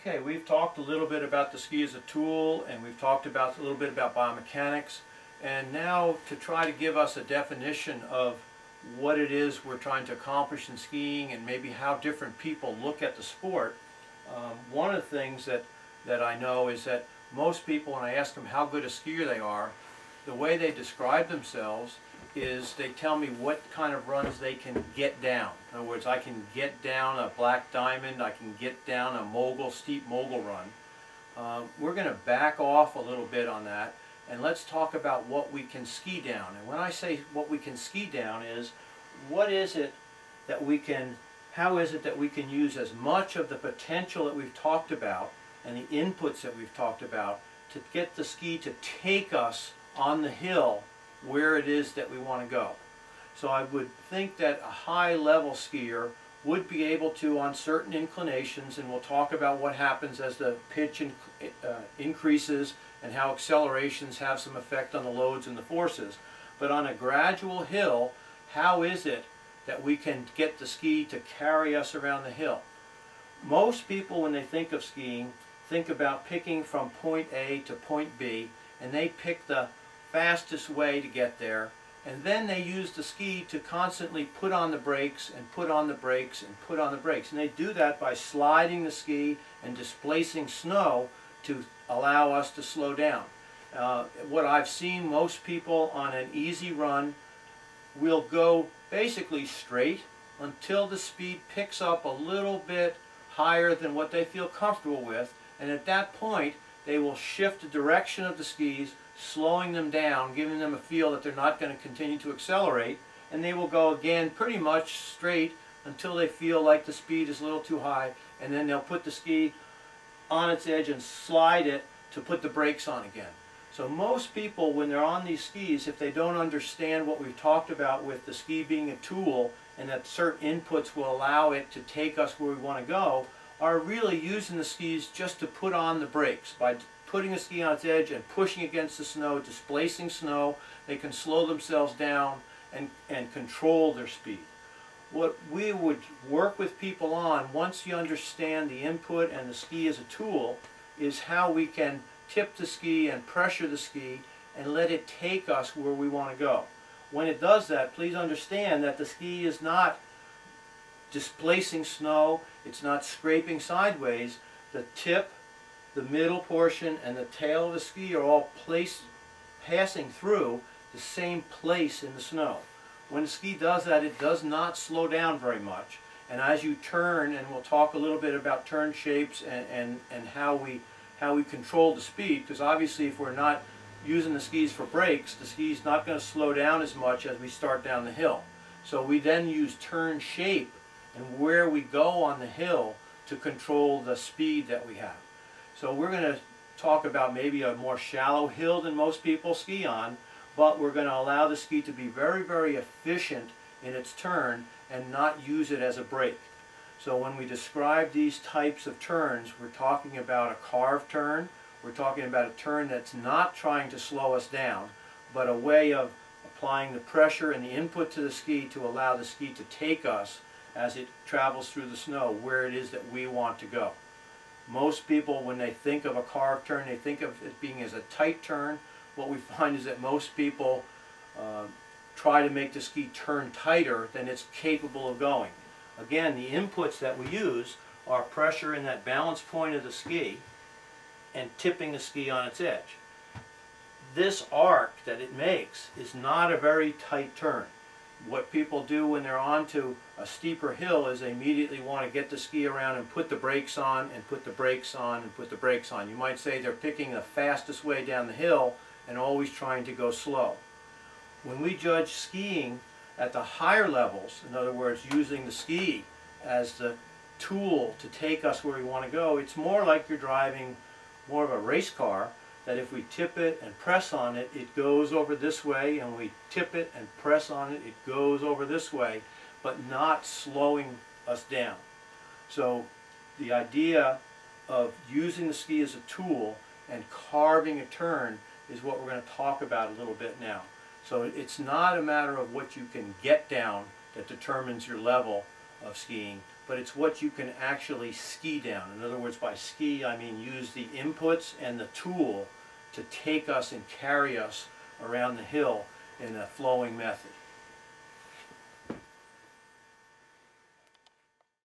Okay, we've talked a little bit about the ski as a tool, and we've talked about a little bit about biomechanics, and now to try to give us a definition of what it is we're trying to accomplish in skiing and maybe how different people look at the sport. One of the things that I know is that most people, when I ask them how good a skier they are, the way they describe themselves is they tell me what kind of runs they can get down. In other words, I can get down a black diamond, I can get down a mogul, steep mogul run. We're going to back off a little bit on that, and let's talk about what we can ski down. And when I say what we can ski down is, what is it that we can, how is it that we can use as much of the potential that we've talked about and the inputs that we've talked about to get the ski to take us on the hill where it is that we want to go. So I would think that a high level skier would be able to, on certain inclinations, and we'll talk about what happens as the pitch increases and how accelerations have some effect on the loads and the forces. But on a gradual hill, how is it that we can get the ski to carry us around the hill? Most people, when they think of skiing, think about picking from point A to point B, and they pick the fastest way to get there, and then they use the ski to constantly put on the brakes and put on the brakes and put on the brakes. And they do that by sliding the ski and displacing snow to allow us to slow down. What I've seen, most people on an easy run will go basically straight until the speed picks up a little bit higher than what they feel comfortable with, and at that point they will shift the direction of the skis, slowing them down, giving them a feel that they're not going to continue to accelerate, and they will go again pretty much straight until they feel like the speed is a little too high, and then they'll put the ski on its edge and slide it to put the brakes on again. So most people, when they're on these skis, if they don't understand what we've talked about with the ski being a tool and that certain inputs will allow it to take us where we want to go, are really using the skis just to put on the brakes. By putting the ski on its edge and pushing against the snow, displacing snow, they can slow themselves down and control their speed. What we would work with people on, once you understand the input and the ski as a tool, is how we can tip the ski and pressure the ski and let it take us where we want to go. When it does that, please understand that the ski is not displacing snow, it's not scraping sideways. The tip, the middle portion, and the tail of the ski are all passing through the same place in the snow. When the ski does that, it does not slow down very much. And as you turn, and we'll talk a little bit about turn shapes and how we control the speed, because obviously if we're not using the skis for brakes, the ski's not going to slow down as much as we start down the hill. So we then use turn shape and where we go on the hill to control the speed that we have. So we're going to talk about maybe a more shallow hill than most people ski on, but we're going to allow the ski to be very, very efficient in its turn and not use it as a brake. So when we describe these types of turns, we're talking about a carved turn, we're talking about a turn that's not trying to slow us down, but a way of applying the pressure and the input to the ski to allow the ski to take us as it travels through the snow where it is that we want to go. Most people, when they think of a carved turn, they think of it being as a tight turn. What we find is that most people try to make the ski turn tighter than it's capable of going. Again, the inputs that we use are pressure in that balance point of the ski and tipping the ski on its edge. This arc that it makes is not a very tight turn. What people do when they're onto a steeper hill is they immediately want to get the ski around and put the brakes on and put the brakes on and put the brakes on. You might say they're picking the fastest way down the hill and always trying to go slow. When we judge skiing at the higher levels, in other words, using the ski as the tool to take us where we want to go, it's more like you're driving more of a race car, that if we tip it and press on it, it goes over this way, and we tip it and press on it, it goes over this way, but not slowing us down. So the idea of using the ski as a tool and carving a turn is what we're going to talk about a little bit now. So it's not a matter of what you can get down that determines your level of skiing, but it's what you can actually ski down. In other words, by ski, I mean use the inputs and the tool to take us and carry us around the hill in a flowing method.